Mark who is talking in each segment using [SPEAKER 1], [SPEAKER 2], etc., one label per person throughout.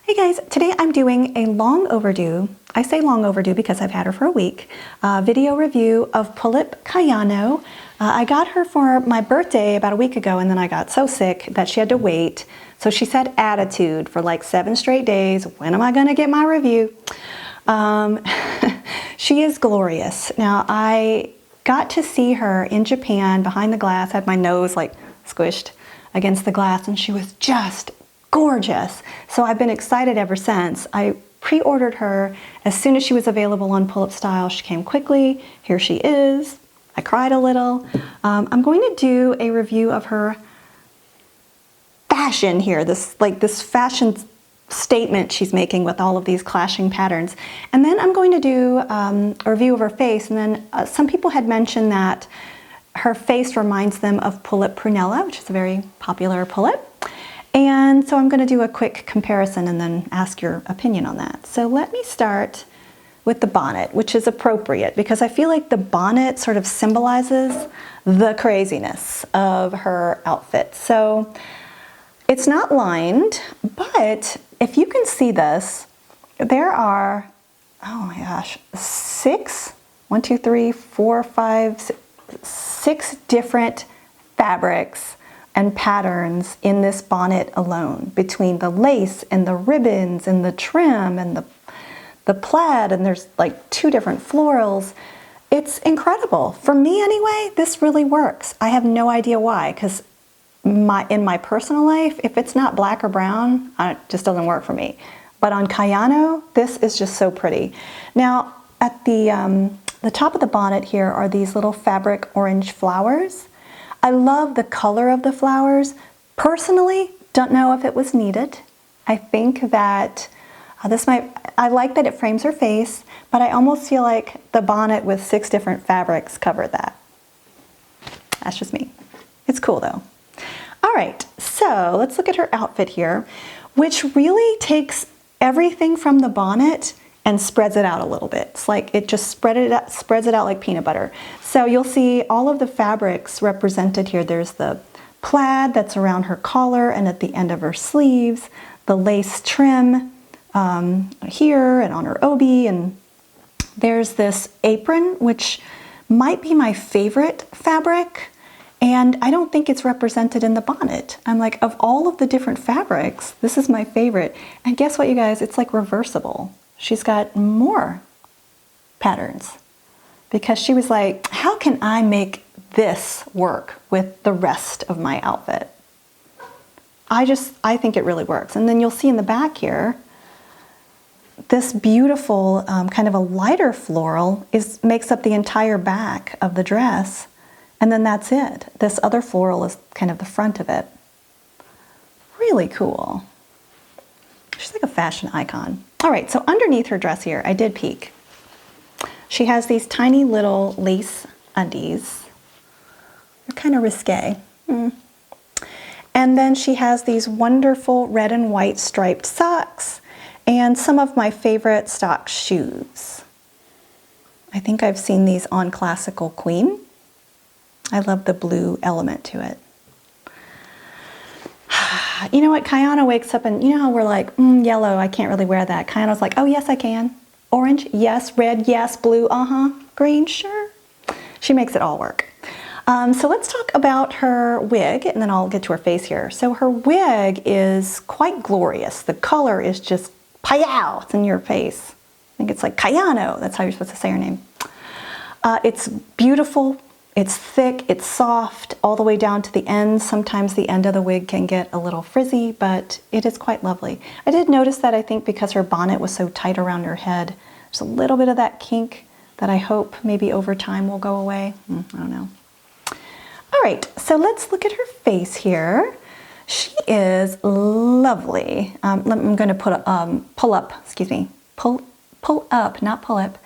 [SPEAKER 1] Hey guys, today I'm doing a long overdue, I say long overdue because I've had her for a week, video review of Pullip Kayano. I got her for my birthday about a week ago and then I got so sick that she had to wait. So she said attitude for like 7 straight days. When am I gonna get my review? She is glorious. Now I got to see her in Japan behind the glass, had my nose like squished against the glass, and she was just gorgeous. So I've been excited ever since. I pre-ordered her as soon as she was available on Pullip Style. She came quickly. Here she is. I cried a little. I'm going to do a review of her fashion here, this fashion statement she's making with all of these clashing patterns. And then I'm going to do a review of her face. And then some people had mentioned that her face reminds them of Pullip Prunella, which is a very popular Pullip. And so I'm going to do a quick comparison and then ask your opinion on that. So let me start with the bonnet, which is appropriate because I feel like the bonnet sort of symbolizes the craziness of her outfit. So it's not lined, but if you can see this, there are, oh my gosh, 6 different fabrics and patterns in this bonnet alone, between the lace and the ribbons and the trim and the plaid, and there's like 2 different florals. It's incredible. For me anyway, this really works. I have no idea why, because in my personal life, if it's not black or brown, it just doesn't work for me. But on Kayano, this is just so pretty. Now, at the top of the bonnet here are these little fabric orange flowers. I love the color of the flowers. Personally, don't know if it was needed. I think that I like that it frames her face, but I almost feel like the bonnet with 6 different fabrics covered that. That's just me. It's cool though. All right, so let's look at her outfit here, which really takes everything from the bonnet and spreads it out a little bit. It's like it just spreads it out like peanut butter. So you'll see all of the fabrics represented here. There's the plaid that's around her collar and at the end of her sleeves, the lace trim here and on her obi, and there's this apron, which might be my favorite fabric, and I don't think it's represented in the bonnet. I'm like, of all of the different fabrics, this is my favorite. And guess what, you guys? It's like reversible. She's got more patterns because she was like, how can I make this work with the rest of my outfit? I think it really works. And then you'll see in the back here, this beautiful kind of a lighter floral makes up the entire back of the dress. And then that's it. This other floral is kind of the front of it. Really cool. She's like a fashion icon. All right, so underneath her dress here, I did peek. She has these tiny little lace undies. They're kind of risque. And then she has these wonderful red and white striped socks and some of my favorite stock shoes. I think I've seen these on Classical Queen. I love the blue element to it. You know what, Kayano wakes up and you know how we're like, yellow, I can't really wear that. Kayano's like, oh yes I can. Orange, yes. Red, yes. Blue, green, sure. She makes it all work. So let's talk about her wig and then I'll get to her face here. So her wig is quite glorious. The color is just pow, it's in your face. I think it's like Kayano, that's how you're supposed to say her name. It's beautiful. It's thick, it's soft, all the way down to the end. Sometimes the end of the wig can get a little frizzy, but it is quite lovely. I did notice that I think because her bonnet was so tight around her head, there's a little bit of that kink that I hope maybe over time will go away. I don't know. All right, so let's look at her face here. She is lovely. I'm going to pull up, not Pullip.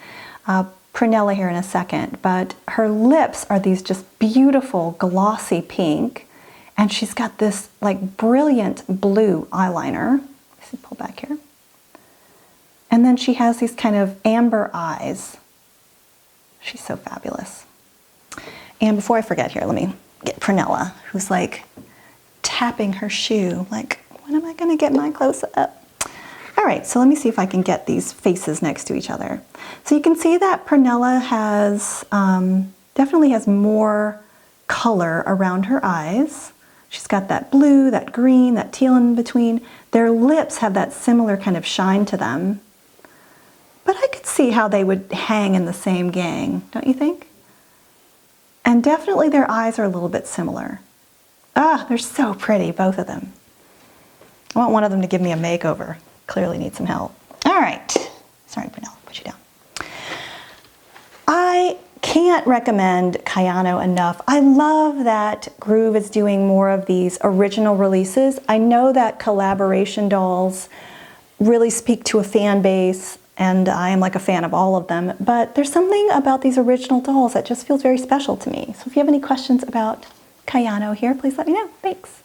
[SPEAKER 1] Prunella here in a second, but her lips are these just beautiful glossy pink, and she's got this like brilliant blue eyeliner. Let's pull back here. And then she has these kind of amber eyes. She's so fabulous. And before I forget here, let me get Prunella, who's like tapping her shoe, like, when am I gonna get my close up? All All right, so let me see if I can get these faces next to each other. So you can see that Pernilla has, definitely has more color around her eyes. She's got that blue, that green, that teal in between. Their lips have that similar kind of shine to them. But I could see how they would hang in the same gang, don't you think? And definitely their eyes are a little bit similar. Ah, they're so pretty, both of them. I want one of them to give me a makeover. Clearly need some help. All right. Sorry, Brunella, put you down. I can't recommend Kayano enough. I love that Groove is doing more of these original releases. I know that collaboration dolls really speak to a fan base, and I am like a fan of all of them, but there's something about these original dolls that just feels very special to me. So if you have any questions about Kayano here, please let me know. Thanks.